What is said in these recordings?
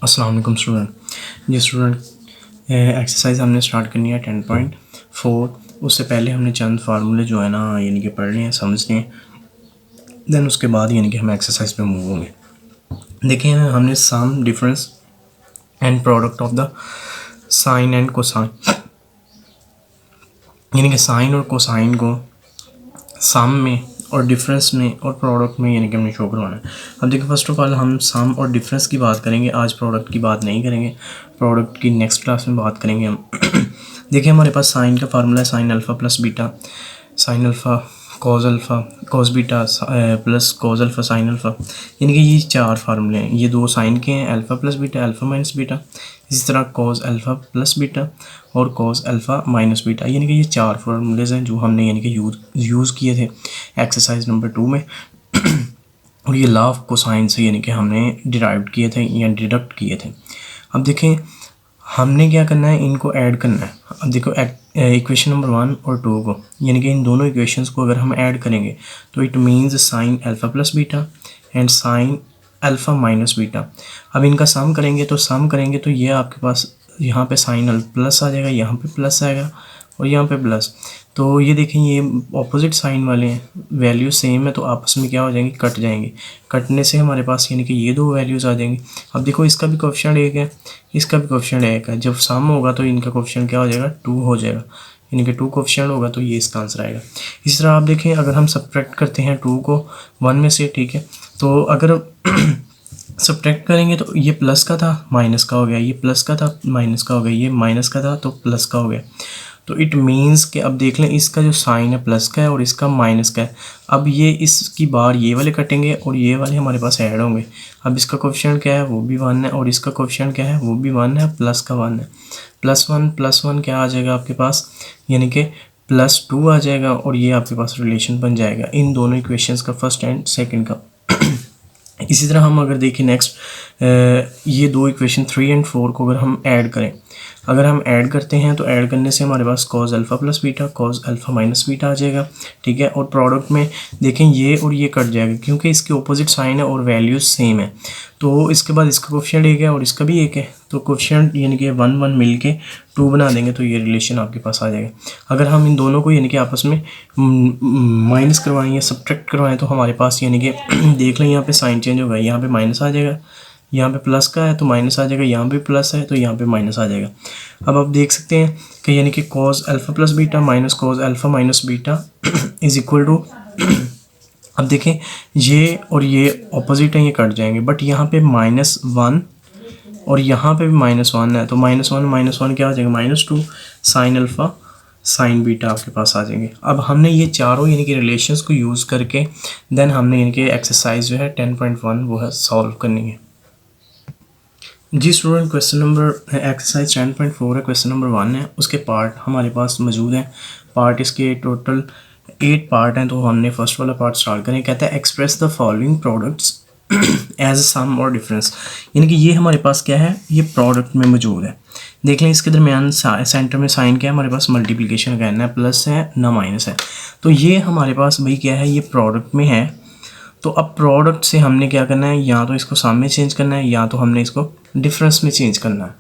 अस्सलाम वालेकुम स्टूडेंट। जी student, exercise हमने स्टार्ट करनी है 10.4। उससे पहले हमने चंद फार्मूले जो है ना यानी कि पढ़ने हैं, समझने हैं, देन उसके बाद यानी कि हम एक्सरसाइज पे मूव होंगे। देखिए हमने sum, difference and product of the sine and cosine, यानी कि साइन और कोसाइन को सम में और डिफरेंस में और प्रोडक्ट में यानी कि हमने शो करवाना है। अब देखिए फर्स्ट ऑफ ऑल हम सम और डिफरेंस की बात करेंगे, आज प्रोडक्ट की बात नहीं करेंगे, प्रोडक्ट की नेक्स्ट क्लास में बात करेंगे हम। देखिए हमारे पास साइन का फार्मूला है sine alpha plus beta, sine alpha cos alpha cos beta plus cos alpha sine alpha, यानी कि ये चार फार्मूले हैं। ये दो साइन के हैं, alpha plus beta, alpha minus beta, इसी तरह कॉज अल्फ़ा प्लस बीटा और कॉज अल्फ़ा माइनस बीटा, यानी कि ये चार फार्मूलेज हैं जो हमने यानी कि यूज़ किए थे एक्सरसाइज नंबर 2 में। और ये लॉ ऑफ कोसाइन से यानी कि हमने डिराइव किए थे या डिडक्ट किए थे। अब देखें हमने क्या करना है, इनको ऐड करना है। अब देखो इक्वेशन नंबर 1 और 2 को, यानी कि इन दोनों इक्वेशंस को अगर हम ऐड करेंगे तो it means sine alpha plus beta and sine alpha minus beta. अब इनका सम करेंगे तो ये आपके पास यहाँ पे साइन प्लस आ जाएगा, यहाँ पे प्लस आएगा और यहाँ पे प्लस। तो ये देखें ये ऑपोजिट साइन वाले हैं, वैल्यू सेम है तो आपस में क्या हो जाएंगे, कट जाएंगे। कटने से हमारे पास यानी कि ये दो वैल्यूज़ आ जाएंगी। अब देखो इसका भी कोएफिशिएंट 1 है, इसका भी कोएफिशिएंट 1 है। जब सम होगा तो इनका कोएफिशिएंट क्या हो जाएगा, 2 हो जाएगा, यानी कि 2 कोएफिशिएंट होगा तो ये इसका आंसर आएगा। इस तरह आप देखें अगर हम सब्ट्रैक्ट करते हैं 2 को 1 में से, ठीक है, तो अगर सब्ट्रैक्ट करेंगे तो ये प्लस का था माइनस का हो गया, ये प्लस का था माइनस का हो गया, ये माइनस का था तो प्लस का हो गया। तो इट मीन्स कि अब देख लें इसका जो साइन है प्लस का है और इसका माइनस का है। अब ये इसकी बार ये वाले कटेंगे और ये वाले हमारे पास ऐड होंगे। अब इसका कोएफिशिएंट क्या है, वो भी 1 है और इसका कोएफिशिएंट क्या है, वो भी 1 है, प्लस का 1 है। प्लस वन क्या आ जाएगा आपके पास, यानी कि +2 आ जाएगा और ये आपके पास रिलेशन बन जाएगा इन दोनों इक्वेशंस का, फर्स्ट एंड सेकंड का। इसी तरह हम अगर देखें नेक्स्ट, ये दो इक्वेशन 3 एंड 4 को अगर हम ऐड करें, अगर हम ऐड करते हैं तो ऐड करने से हमारे पास cos alpha plus beta cos alpha minus beta आ जाएगा, ठीक है। और प्रोडक्ट में देखें ये और ये कट जाएगा क्योंकि इसके ऑपोजिट साइन है और वैल्यूज सेम है। तो इसके बाद इसका कोएफिशिएंट 1 है और इसका भी 1 है, तो कोएफिशिएंट यानी कि 1 1 मिल के 2 बना देंगे तो ये रिलेशन आपके पास आ जाएगा। अगर हम इन दोनों को यानी कि आपस में माइनस करवाएं या सब्ट्रैक्ट करवाएं तो हमारे पास यानी कि देख लें यहाँ पे साइन चेंज होगा, यहाँ पे माइनस आ जाएगा, यहाँ पे प्लस का है तो माइनस आ जाएगा, यहाँ पे प्लस है तो यहाँ पे माइनस आ जाएगा। अब आप देख सकते हैं कि यानी कि cos alpha plus beta minus cos alpha minus beta is equal to, अब देखें ये और ये ऑपोजिट हैं, ये कट जाएंगे, बट यहाँ पे -1 और यहाँ पे भी -1 है तो -1 क्या आ जाएगा, -2 साइन अल्फ़ा साइन बीटा आपके पास आ जाएंगे। अब हमने ये चारों यानी कि रिलेशंस को यूज़ करके देन हमने यानी कि एक्सरसाइज जो है 10.1 वो है सॉल्व करनी है। जी स्टूडेंट, क्वेश्चन नंबर एक्सरसाइज 10.4 है, क्वेश्चन नंबर 1 है, उसके पार्ट हमारे पास मौजूद हैं। पार्ट इसके टोटल 8 पार्ट हैं, तो हमने फर्स्ट वाला पार्ट स्टार्ट करें। कहता है express the following products as sum और डिफरेंस, यानी कि ये हमारे पास क्या है, ये प्रोडक्ट में मौजूद है। देख लें इसके दरमियान सेंटर में साइन क्या है, हमारे पास मल्टीप्लिकेशन का है, ना प्लस है ना माइनस है, तो ये हमारे पास भाई क्या है, ये प्रोडक्ट में है। तो अब प्रोडक्ट से हमने क्या करना है, या तो इसको सम में चेंज करना है या तो हमने इसको डिफरेंस में चेंज करना है।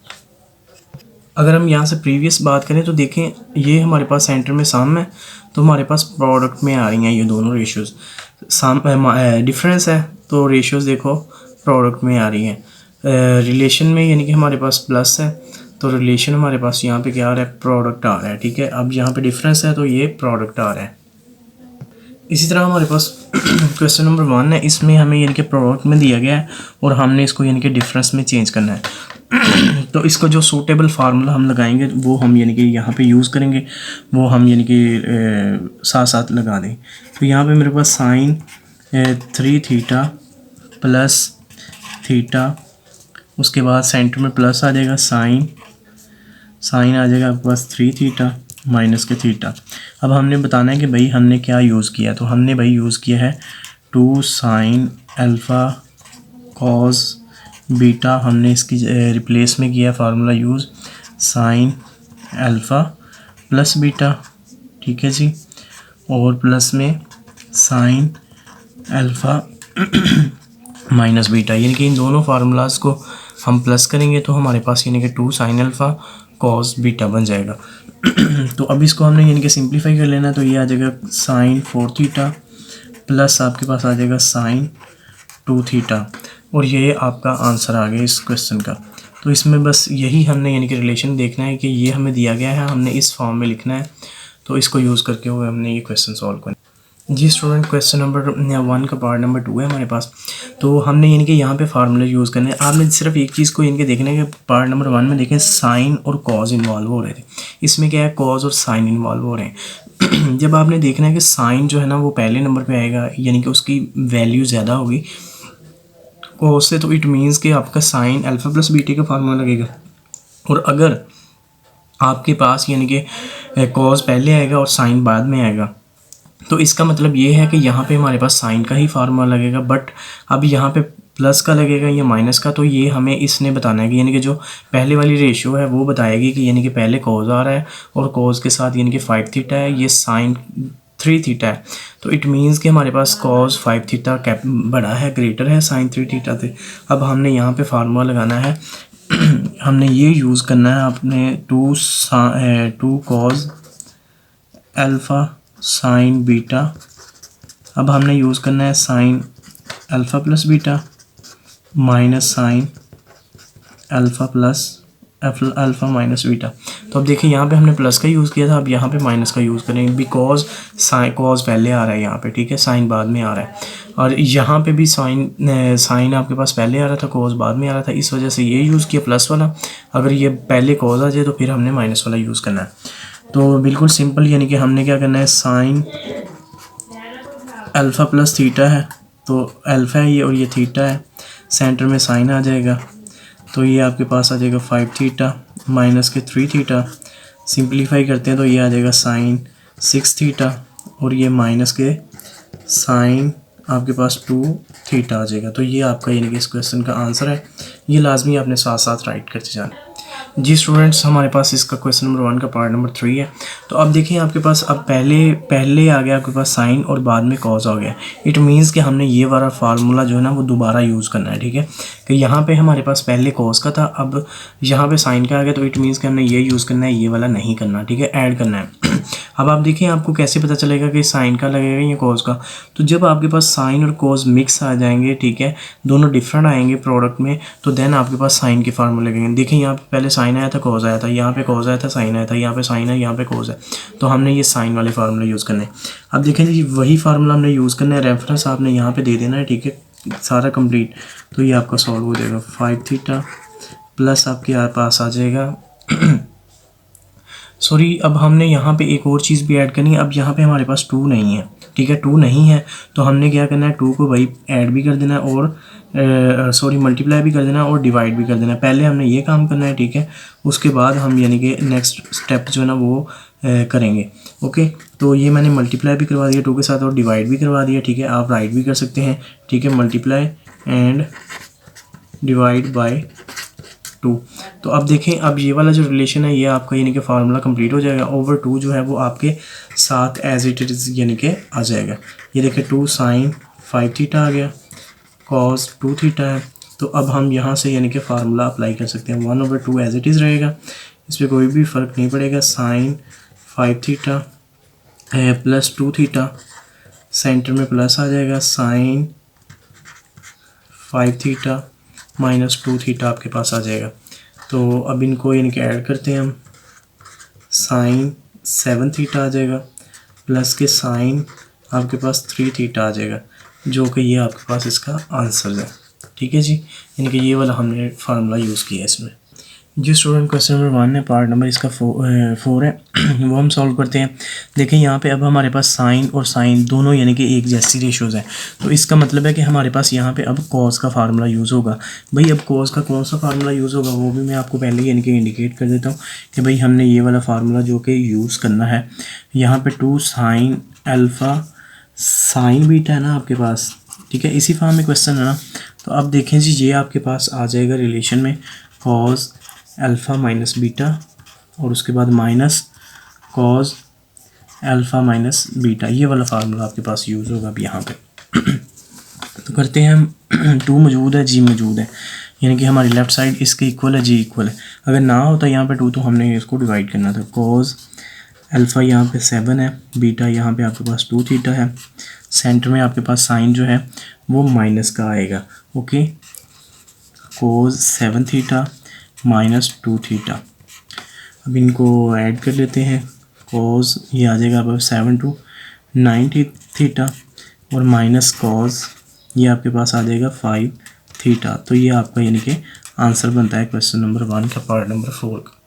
अगर हम यहाँ से प्रीवियस बात करें तो देखें ये हमारे पास सेंटर में सम है तो हमारे पास प्रोडक्ट में आ रही हैं ये दोनों रेशियोज़। सम डिफरेंस है तो रेशियोज़ देखो प्रोडक्ट में आ रही हैं। रिलेशन में यानी कि हमारे पास प्लस है तो रिलेशन हमारे पास यहाँ पे क्या आ रहा है, प्रोडक्ट आ रहा है, ठीक है। अब यहाँ पे डिफरेंस है तो ये प्रोडक्ट आ रहा है। इसी तरह हमारे पास क्वेश्चन नंबर 1 है, इसमें हमें यानी कि प्रोडक्ट में दिया गया है और हमने इसको यानी कि डिफरेंस में चेंज करना है। तो इसको जो सूटेबल फार्मूला हम लगाएंगे वो हम यानी कि यहाँ पे यूज़ करेंगे, वो हम यानी कि साथ साथ लगा दें। तो यहाँ पे मेरे पास साइन 3 थीटा प्लस थीटा, उसके बाद सेंटर में प्लस आ जाएगा, साइन आ जाएगा आपके पास 3 थीटा माइनस के थीटा। अब हमने बताना है कि भाई हमने क्या यूज़ किया, तो हमने भाई यूज़ किया है 2 साइन अल्फ़ा कॉस बीटा, हमने इसकी रिप्लेस में किया formula use sine alpha plus beta, ठीक है जी, और प्लस में साइन अल्फ़ा माइनस बीटा, यानी कि इन दोनों फार्मूलाज को हम प्लस करेंगे तो हमारे पास यानी कि 2 साइन अल्फ़ा कॉस बीटा बन जाएगा। तो अब इसको हमने यानी कि सिंप्लीफाई कर लेना है, तो ये आ जाएगा साइन 4 थीटा प्लस आपके पास आ जाएगा साइन 2 थीटा, और ये आपका आंसर आ गया इस क्वेश्चन का। तो इसमें बस यही हमने यानी कि रिलेशन देखना है कि ये हमें दिया गया है, हमने इस फॉर्म में लिखना है, तो इसको यूज़ करके हुए हमने ये क्वेश्चन सॉल्व करना है। जी स्टूडेंट, क्वेश्चन नंबर 1 का पार्ट नंबर 2 है हमारे पास। तो हमने यानी कि यहाँ पे फार्मूले यूज़ करने हैं। आपने सिर्फ एक चीज़ को यानी कि देखना है कि पार्ट नंबर 1 में देखें साइन और कॉज इन्वॉल्व हो रहे थे, इसमें क्या है कॉज और साइन इन्वॉल्व हो रहे हैं। जब आपने देखना है कि साइन जो है ना वो पहले नंबर पे आएगा, यानी कि उसकी वैल्यू ज़्यादा होगी कॉज से, तो इट मीन्स कि आपका साइन अल्फ़ा प्लस बीटा का फार्मूला लगेगा। और अगर आपके पास यानी कि कॉज पहले आएगा और साइन बाद में आएगा, तो इसका मतलब ये है कि यहाँ पे हमारे पास साइन का ही फार्मूला लगेगा, बट अब यहाँ पे प्लस का लगेगा या माइनस का, तो ये हमें इसने बताना है कि यानी कि जो पहले वाली रेशियो है वो बताएगी कि यानी कि पहले कॉज आ रहा है और कॉज के साथ यानी कि 5 थीटा है, ये साइन 3 थीटा है, तो इट मीन्स कि हमारे पास कॉज 5 थीटा कैप बड़ा है, ग्रेटर है साइन 3 थीटा से। अब हमने यहाँ पे फार्मूला लगाना है हमने ये यूज़ करना है अपने 2 कॉज अल्फ़ा साइन बीटा। अब हमने यूज़ करना है sine alpha plus beta minus sine alpha plus alpha minus beta. तो अब देखिए यहाँ पे हमने प्लस का यूज़ किया था, अब यहाँ पे माइनस का यूज़ करेंगे बिकॉज साइन कॉज पहले आ रहा है यहाँ पे, ठीक है, साइन बाद में आ रहा है, और यहाँ पे भी साइन आपके पास पहले आ रहा था, कॉज बाद में आ रहा था, इस वजह से ये यूज़ किया प्लस वाला। अगर ये पहले कॉज आ जाए तो फिर हमने माइनस वाला यूज़ करना है। तो बिल्कुल सिंपल, यानी कि हमने क्या करना है, साइन अल्फ़ा प्लस थीटा है, तो अल्फ़ा है ये और ये थीटा है, सेंटर में साइन आ जाएगा, तो ये आपके पास आ जाएगा 5 थीटा माइनस के 3 थीटा, सिंप्लीफाई करते हैं तो ये आ जाएगा साइन 6 थीटा, और ये माइनस के साइन आपके पास 2 थीटा आ जाएगा। तो ये आपका यानी कि इस क्वेश्चन का आंसर है, ये लाजमी आपने साथ साथ राइट करते जाना। जी स्टूडेंट्स, हमारे पास इसका क्वेश्चन नंबर 1 का पार्ट नंबर 3 है। तो अब देखिए आपके पास अब पहले आ गया आपके पास साइन और बाद में कॉज आ गया, इट मीन्स कि हमने ये वाला फार्मूला जो है ना वो दोबारा यूज़ करना है, ठीक है, कि यहाँ पे हमारे पास पहले कॉज का था, अब यहाँ पे साइन का आ गया, तो इट मीन्स कि हमने ये यूज़ करना है, ये वाला नहीं करना, ठीक है, ऐड करना है। अब आप देखिए आपको कैसे पता चलेगा कि साइन का लगेगा या कॉज का, तो जब आपके पास साइन और कॉज मिक्स आ जाएंगे, ठीक है, दोनों डिफरेंट आएंगे प्रोडक्ट में, तो देन आपके पास साइन के फार्मूले लगेंगे। देखिए यहाँ पे पहले साइन आया था, कॉज आया था, यहाँ पे कॉज आया था, साइन आया था, यहाँ पे साइन है, यहाँ पे कॉज है, तो हमने ये साइन वाले फार्मूले यूज़ करने। अब देखें जी वही फार्मूला हमने यूज़ करना है, रेफरेंस आपने यहाँ पे दे देना है, ठीक है, सारा कंप्लीट, तो ये आपका सॉल्व हो जाएगा 5 थीटा प्लस आपके पास आ जाएगा सॉरी, अब हमने यहाँ पे एक और चीज़ भी ऐड करनी है। अब यहाँ पे हमारे पास 2 नहीं है, ठीक है, 2 नहीं है, तो हमने क्या करना है, 2 को भाई ऐड भी कर देना है और सॉरी मल्टीप्लाई भी कर देना है और डिवाइड भी कर देना है। पहले हमने ये काम करना है, ठीक है, उसके बाद हम यानी कि नेक्स्ट स्टेप जो है ना वो करेंगे। ओके, तो ये मैंने मल्टीप्लाई भी करवा दिया 2 के साथ और डिवाइड भी करवा दिया, ठीक है, आप राइट भी कर सकते हैं, ठीक है, मल्टीप्लाई एंड डिवाइड बाय 2। तो अब देखें, अब ये वाला जो रिलेशन है ये आपका यानी कि फार्मूला कंप्लीट हो जाएगा, ओवर 2 जो है वो आपके साथ एज इट इज़ यानी कि आ जाएगा। ये देखें 2 साइन 5 थीटा आ गया, कॉस 2 थीटा है, तो अब हम यहाँ से यानी कि फार्मूला अप्लाई कर सकते हैं, 1/2 एज इट इज़ रहेगा, इस पर कोई भी फ़र्क नहीं पड़ेगा, sine 5 theta plus 2 theta, centre में प्लस आ जाएगा, साइन 5 थीटा माइनस 2 थीटा आपके पास आ जाएगा। तो अब इनको यानी कि ऐड करते हैं हम, साइन 7 थीटा आ जाएगा प्लस के साइन आपके पास 3 थीटा आ जाएगा, जो कि ये आपके पास इसका आंसर है, ठीक है जी, यानी कि ये वाला हमने फार्मूला यूज़ किया है इसमें। जी स्टूडेंट, क्वेश्चन नंबर 1 है, पार्ट नंबर इसका 4 है वो हम सॉल्व करते हैं। देखें यहाँ पे अब हमारे पास साइन और साइन दोनों यानी कि एक जैसी रेशोज़ हैं, तो इसका मतलब है कि हमारे पास यहाँ पे अब कॉस का फार्मूला यूज़ होगा। भाई अब कॉस का कौन सा फार्मूला यूज़ होगा वो भी मैं आपको पहले यानी कि इंडिकेट कर देता हूँ कि भाई हमने ये वाला फार्मूला जो कि यूज़ करना है, यहाँ पर 2 साइन अल्फ़ा साइन बीटा है ना आपके पास, ठीक है, इसी फॉर्म में क्वेश्चन है ना। तो अब देखें जी ये आपके पास आ जाएगा रिलेशन में कॉस अल्फ़ा माइनस बीटा और उसके बाद minus cos alpha minus beta, ये वाला फार्मूला आपके पास यूज़ होगा अब यहाँ पे। तो करते हैं हम 2 मौजूद है, जी मौजूद है, यानी कि हमारी लेफ़्ट साइड इसके इक्वल है, जी इक्वल है। अगर ना होता यहाँ पे 2 तो हमने इसको डिवाइड करना था। कॉज अल्फ़ा यहाँ पे 7 है, बीटा यहाँ पे आपके पास 2 थीटा है, सेंटर में आपके पास साइन जो है वो माइनस का आएगा। ओके, कोज 7 थीटा माइनस 2 थीटा। अब इनको ऐड कर लेते हैं। कोज ये आ जाएगा आपका 7 to 9 थीटा और माइनस कॉज ये आपके पास आ जाएगा 5 थीटा। तो ये आपका यानी कि आंसर बनता है क्वेश्चन नंबर 1 का पार्ट नंबर 4 का।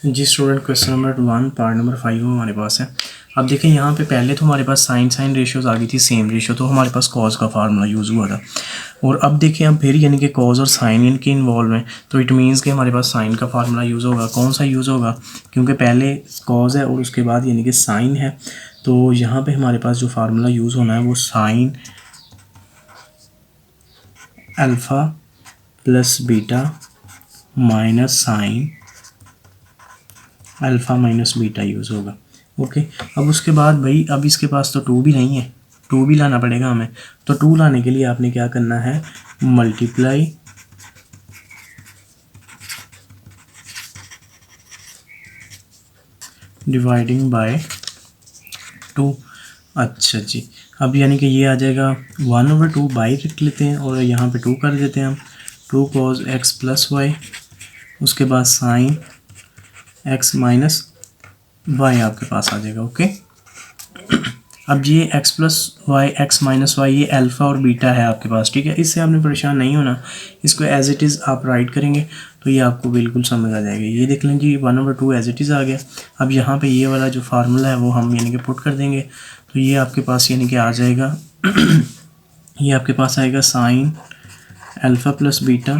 जी student, question number 1 part number 5 हमारे पास है। अब देखें यहाँ पे पहले तो हमारे पास साइन रेशियोज आ गई थी सेम रेशियो, तो हमारे पास कॉज का फार्मूला यूज़ हुआ था। और अब देखिए अब फिर यानी कि कॉज और साइन इनके इन्वॉल्व हैं, तो इट मीन्स कि हमारे पास साइन का फार्मूला यूज़ होगा। कौन सा यूज़ होगा, क्योंकि पहले कॉज है और उसके बाद यानी कि साइन है, तो यहाँ पे हमारे पास जो फार्मूला यूज़ होना है वो sine alpha plus beta minus sine alpha minus beta use होगा। ओके, अब उसके बाद भाई अब इसके पास तो 2 भी नहीं है, 2 भी लाना पड़ेगा हमें। तो 2 लाने के लिए आपने क्या करना है, मल्टीप्लाई डिवाइडिंग बाय 2। अच्छा जी, अब यानी कि ये आ जाएगा 1/2 बाई रख लेते हैं और यहाँ पे 2 कर देते हैं हम। 2 cos x प्लस वाई, उसके बाद साइन x माइनस वाई आपके पास आ जाएगा। ओके, अब ये x plus Y X minus Y ये अल्फ़ा और बीटा है आपके पास, ठीक है। इससे आपने परेशान नहीं होना, इसको एज इट इज़ आप राइट करेंगे तो ये आपको बिल्कुल समझ आ जाएगा। ये देख लें जी 1/2 एज इट इज़ आ गया। अब यहाँ पे ये वाला जो फार्मूला है वो हम यानी कि पुट कर देंगे, तो ये आपके पास यानी कि आ जाएगा ये आपके पास आएगा sine alpha plus beta,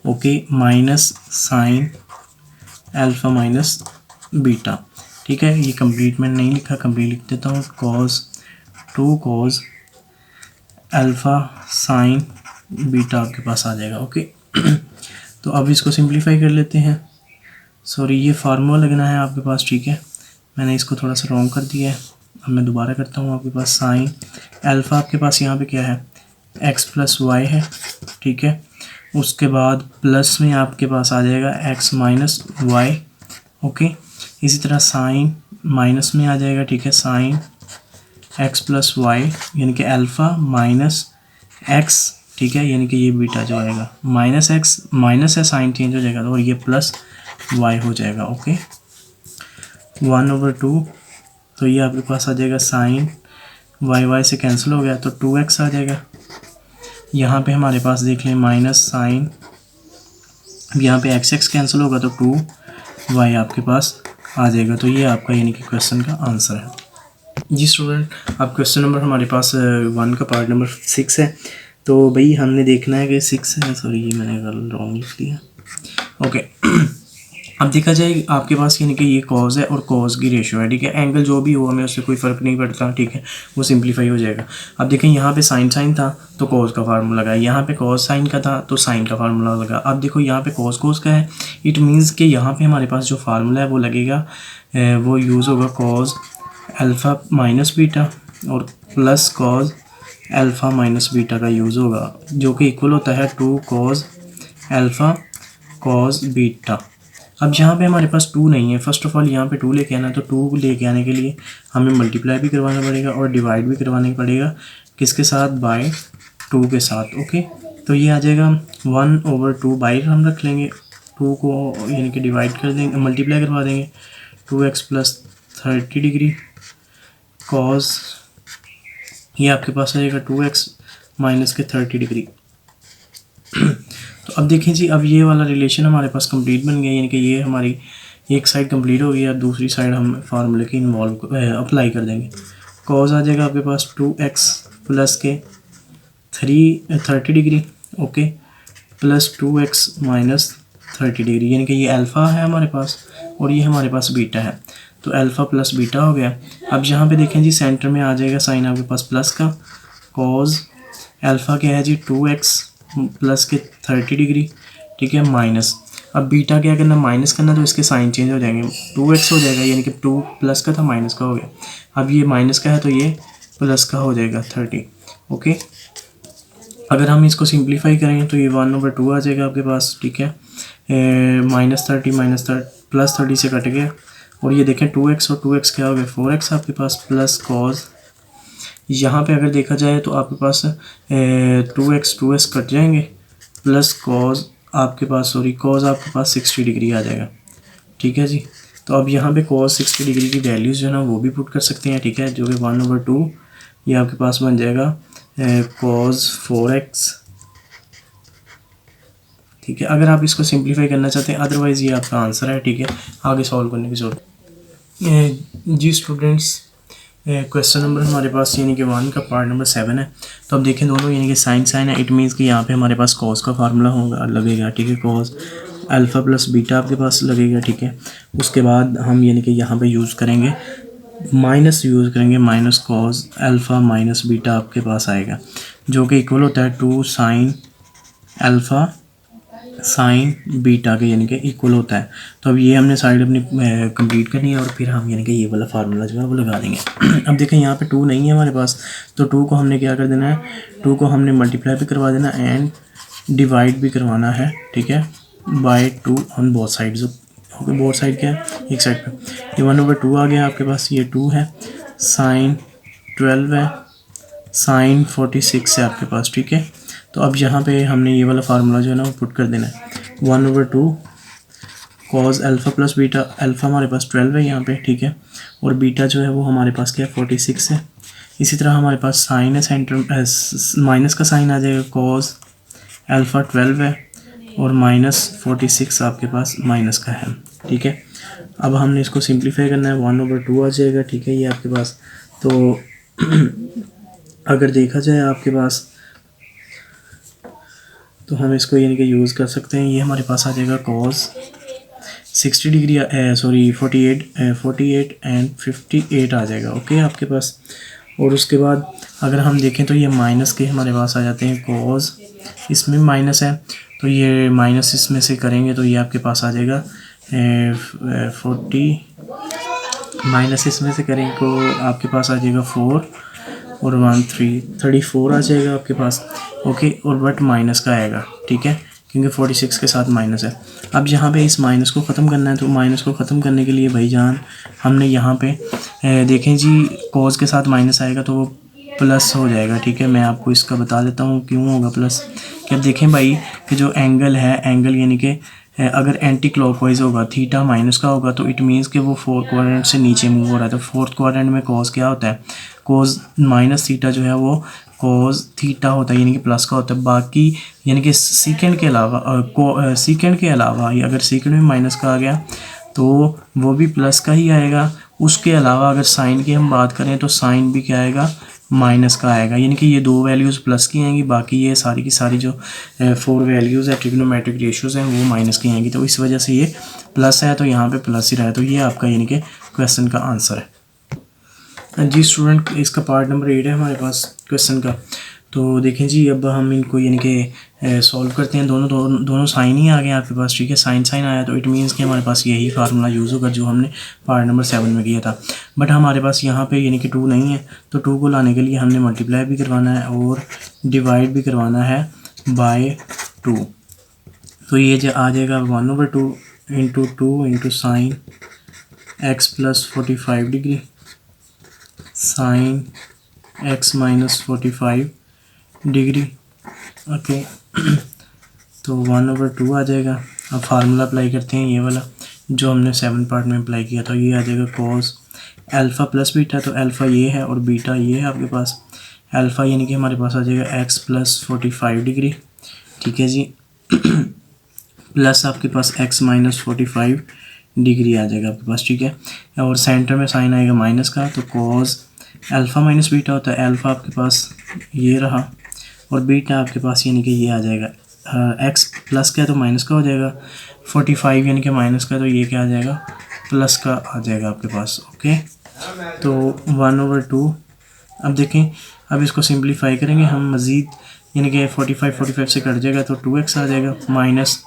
okay, minus sine alpha minus beta, ठीक है। ये कंप्लीट मैंने नहीं लिखा, कंप्लीट लिख देता हूँ। Cos 2 cos alpha sine beta आपके पास आ जाएगा। ओके तो अब इसको सिंप्लीफाई कर लेते हैं। सॉरी, ये फार्मूला लगना है आपके पास, ठीक है। मैंने इसको थोड़ा सा रॉन्ग कर दिया है, अब मैं दोबारा करता हूँ। आपके पास साइन अल्फ़ा आपके पास यहाँ पे क्या है, x प्लस वाई है, ठीक है। उसके बाद प्लस में आपके पास आ जाएगा x माइनस वाई, ओके। इसी तरह साइन माइनस में आ जाएगा, ठीक है, साइन x प्लस वाई यानी कि अल्फ़ा माइनस x, ठीक है, यानी कि ये बीटा जो आएगा माइनस x माइनस है, साइन चेंज हो जाएगा और ये प्लस y हो जाएगा। ओके, 1/2, तो ये आपके पास आ जाएगा साइन y से कैंसिल हो गया तो 2x आ जाएगा। यहाँ पे हमारे पास देख लें माइनस साइन, यहाँ पे x कैंसिल होगा तो 2y आपके पास आ जाएगा। तो ये आपका यानी कि क्वेश्चन का आंसर है। जी स्टूडेंट, अब क्वेश्चन नंबर हमारे पास 1 का पार्ट नंबर 6 है। तो भाई हमने देखना है कि 6 है, सॉरी ये मैंने रॉन्ग लिख लिया। ओके अब देखा जाए आपके पास यानी कि ये कॉज है और कॉज की रेशियो है, ठीक है। एंगल जो भी हो हमें उससे कोई फ़र्क नहीं पड़ता, ठीक है, वो सिंप्लीफाई हो जाएगा। अब देखें यहाँ पे साइन था तो कॉज का फार्मूला लगा, यहाँ पे कॉज साइन का था तो साइन का फार्मूला लगा। अब देखो यहाँ पे कॉज का है, इट मीन्स कि यहाँ पे हमारे पास जो फार्मूला है वो लगेगा, वो यूज़ होगा कॉज अल्फ़ा माइनस बीटा और plus cos alpha minus beta का यूज़ होगा, जो कि इक्वल होता है 2 cos अल्फ़ा कॉज बीटा। अब यहाँ पे हमारे पास 2 नहीं है, फर्स्ट ऑफ ऑल यहाँ पे 2 लेके आना, तो 2 लेके आने के लिए हमें मल्टीप्लाई भी करवाना पड़ेगा और डिवाइड भी करवाना पड़ेगा, किसके साथ, बाय 2 के साथ। ओके, तो ये आ जाएगा 1/2 बाई हम रख लेंगे, 2 को यानी कि डिवाइड कर देंगे, मल्टीप्लाई करवा देंगे, 2x प्लस 30 डिग्री कॉज ये आपके पास आ जाएगा 2x माइनस के 30 डिग्री। तो अब देखें जी, अब ये वाला रिलेशन हमारे पास कंप्लीट बन गया, यानी कि ये हमारी एक साइड कंप्लीट हो गई, अब दूसरी साइड हम फार्मूले की अप्लाई कर देंगे। कॉज आ जाएगा आपके पास 2x प्लस के 30 degree, okay, plus 2x minus 30 degree, यानी कि ये अल्फ़ा है हमारे पास और ये हमारे पास बीटा है, तो अल्फ़ा प्लस बीटा हो गया। अब यहाँ पे देखें जी, सेंटर में आ जाएगा साइन आपके पास प्लस का, कॉज अल्फ़ा क्या है जी 2x प्लस के 30 डिग्री, ठीक है, माइनस, अब बीटा क्या करना, माइनस करना, तो इसके साइन चेंज हो जाएंगे, 2x हो जाएगा, यानी कि 2 प्लस का था माइनस का हो गया। अब ये माइनस का है तो ये प्लस का हो जाएगा 30। ओके, अगर हम इसको सिंप्लीफाई करेंगे तो ये 1/2 आ जाएगा आपके पास, ठीक है। -30 +30 से कट गया, और ये देखें 2x और 2x क्या हो गया 4x आपके पास, प्लस कॉज यहाँ पे अगर देखा जाए तो आपके पास 2x कट जाएंगे, प्लस कॉज आपके पास कॉज आपके पास 60 डिग्री आ जाएगा, ठीक है जी। तो अब यहाँ पे कॉज 60 डिग्री की वैल्यूज़ जो है ना वो भी पुट कर सकते हैं, ठीक है, जो कि 1/2 ये आपके पास बन जाएगा कॉज 4x, ठीक है। अगर आप इसको सिंप्लीफाई करना चाहते हैं, अदरवाइज़ ये आपका आंसर है, ठीक है, आगे सॉल्व करने की जरूरत जी स्टूडेंट्स। क्वेश्चन नंबर हमारे पास यानी कि 1 का पार्ट नंबर 7 है। तो अब देखें दोनों यानी कि साइन है, इट मीन्स कि यहाँ पे हमारे पास कॉस का फार्मूला होगा लगेगा, ठीक है, कॉस अल्फ़ा प्लस बीटा आपके पास लगेगा, ठीक है। उसके बाद हम यानी कि यहाँ पे यूज़ करेंगे minus cos alpha minus beta आपके पास आएगा, जो कि इक्वल होता है 2 साइन अल्फ़ा साइन बीटा के यानी कि इक्वल होता है। तो अब ये हमने साइड अपनी कंप्लीट करनी है, और फिर हम यानी कि ये वाला फार्मूला जो है वो लगा देंगे। अब देखें यहाँ पे 2 नहीं है हमारे पास, तो 2 को हमने क्या कर देना है, 2 को हमने मल्टीप्लाई भी करवा देना एंड डिवाइड भी करवाना है, ठीक है, by 2 on both sides. Okay, both side क्या है, एक साइड पे, ये 1/2 आ गया आपके पास, ये 2 है, साइन 12 है, साइन 46 है आपके पास, ठीक है। तो अब यहाँ पे हमने ये वाला फार्मूला जो है ना वो पुट कर देना है, 1/2 cause alpha plus beta, alpha हमारे पास 12 है यहाँ पे, ठीक है, और बीटा जो है वो हमारे पास क्या है 46 है। इसी तरह हमारे पास साइन है, सेंटर माइनस का साइन आ जाएगा, कॉज अल्फ़ा 12 है और -46 आपके पास माइनस का है, ठीक है। अब हमने इसको सिंप्लीफाई करना है, 1/2 आ जाएगा, ठीक है, ये आपके पास। तो अगर देखा जाए आपके पास तो हम इसको यानी कि यूज़ कर सकते हैं, ये हमारे पास आ जाएगा कॉस 60 डिग्री 48 एंड 58 आ जाएगा, ओके आपके पास। और उसके बाद अगर हम देखें तो ये माइनस के हमारे पास आ जाते हैं, कॉस इसमें माइनस है तो ये माइनस इसमें से करेंगे तो ये आपके पास आ जाएगा 40, माइनस इसमें से करेंगे तो आपके पास आ जाएगा 4 और 1 3 34 आ जाएगा आपके पास, ओके। और बट माइनस का आएगा, ठीक है, क्योंकि 46 के साथ माइनस है। अब यहाँ पे इस माइनस को ख़त्म करना है, तो माइनस को ख़त्म करने के लिए भाईजान हमने यहाँ पे देखें जी, कॉस के साथ माइनस आएगा तो वो प्लस हो जाएगा, ठीक है। मैं आपको इसका बता देता हूँ क्यों होगा प्लस। कि अब देखें भाई कि जो एंगल है, एंगल यानी कि अगर एंटी क्लॉकवाइज होगा, थीटा माइनस का होगा, तो इट मीन्स कि वो 4 क्वाड्रेंट से नीचे मूव हो रहा है। तो 4th क्वाड्रेंट में कॉस क्या होता है, कॉस माइनस थीटा जो है वो कॉस थीटा होता है, यानी कि प्लस का होता है। बाकी यानी कि सीकेंड के अलावा सीकेंड के अलावा अगर सीकेंड में माइनस का आ गया तो वो भी प्लस का ही आएगा। उसके अलावा अगर साइन की हम बात करें तो साइन भी क्या आएगा, माइनस का आएगा, यानी कि ये 2 वैल्यूज़ प्लस की आएंगी, बाकी ये सारी की सारी जो 4 वैल्यूज़ है ट्रिग्नोमेट्रिक रेशियोज़ हैं वो माइनस की आएंगी। तो इस वजह से ये प्लस है, तो यहाँ पे प्लस ही रहा है, तो ये आपका यानी कि क्वेश्चन का आंसर है जी। स्टूडेंट, इसका पार्ट नंबर 8 है हमारे पास क्वेश्चन का। तो देखें जी, अब हम इनको यानी कि सॉल्व करते हैं। दोनों साइन ही आ गए आपके पास, ठीक है, साइन आया, तो इट मीन्स कि हमारे पास यही फार्मूला यूज़ होगा जो हमने पार्ट नंबर 7 में किया था। बट हमारे पास यहाँ पे यानी कि 2 नहीं है, तो 2 को लाने के लिए हमने मल्टीप्लाई भी करवाना है और डिवाइड भी करवाना है बाय 2। तो ये जो आ जाएगा 1/2 into 2 into sine x plus 45 degree sine x minus 45 degree, okay. तो 1/2 आ जाएगा। अब फार्मूला अप्लाई करते हैं, ये वाला जो हमने 7 पार्ट में अप्लाई किया था, ये आ जाएगा कॉस अल्फ़ा प्लस बीटा, तो अल्फ़ा ये है और बीटा ये है आपके पास। अल्फ़ा यानी कि हमारे पास आ जाएगा x प्लस 45 डिग्री, ठीक है जी, प्लस आपके पास x माइनस 45 डिग्री आ जाएगा आपके पास, ठीक है। और सेंटर में साइन आएगा माइनस का, तो कॉस अल्फ़ा माइनस बीटा होता है, अल्फ़ा आपके पास ये रहा और बीटा आपके पास यानी कि ये आ जाएगा, x प्लस का है तो माइनस का हो जाएगा, 45 यानी कि माइनस का, तो ये क्या आ जाएगा, प्लस का आ जाएगा आपके पास, ओके। तो 1/2। अब देखें, अब इसको सिंप्लीफाई करेंगे हम मज़ीद, यानी कि 45 से कट जाएगा तो 2x आ जाएगा माइनस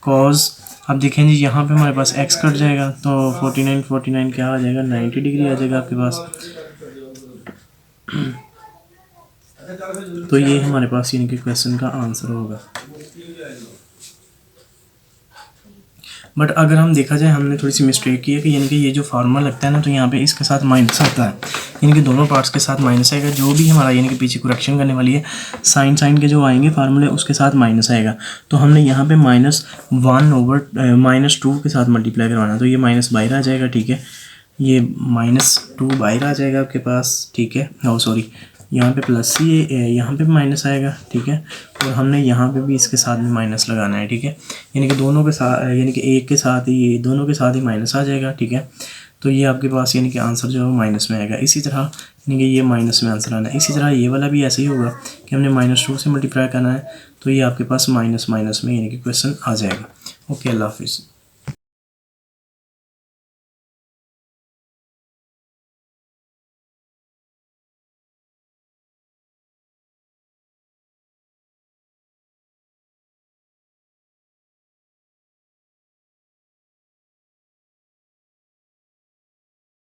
कॉज। अब देखें जी, यहाँ पे हमारे पास x कट जाएगा तो 49 क्या आ जाएगा, 90 डिग्री आ जाएगा आपके पास। तो ये हमारे पास यानी कि क्वेश्चन का आंसर होगा। बट अगर हम देखा जाए हमने थोड़ी सी मिस्टेक की है कि यानी कि ये जो फार्मूला लगता है ना तो यहाँ पे इसके साथ माइनस आता है, यानी कि दोनों पार्ट्स के साथ माइनस आएगा। जो भी हमारा यानी कि पीछे करेक्शन करने वाली है साइन के जो आएंगे फार्मूले उसके साथ माइनस आएगा। तो हमने यहाँ पे -1/-2 के साथ मल्टीप्लाई करवाना, तो ये माइनस बाहर आ जाएगा, ठीक है, ये -2 बाहर आ जाएगा आपके पास, ठीक है। ओ सॉरी, यहाँ पे प्लस ये यहाँ पे भी माइनस आएगा, ठीक है, और हमने यहाँ पे भी इसके साथ में माइनस लगाना है, ठीक है, यानी कि दोनों के साथ यानी कि एक के साथ ही ये दोनों के साथ ही माइनस आ जाएगा, ठीक है। तो ये आपके पास यानी कि आंसर जो है वो माइनस में आएगा। इसी तरह यानी कि ये माइनस में आंसर आना है। इसी तरह ये वाला भी ऐसे ही होगा कि हमने -2 से मल्टीप्लाई करना है, तो ये आपके पास माइनस में यानी कि क्वेश्चन आ जाएगा। ओके, अल्लाह हाफिज़।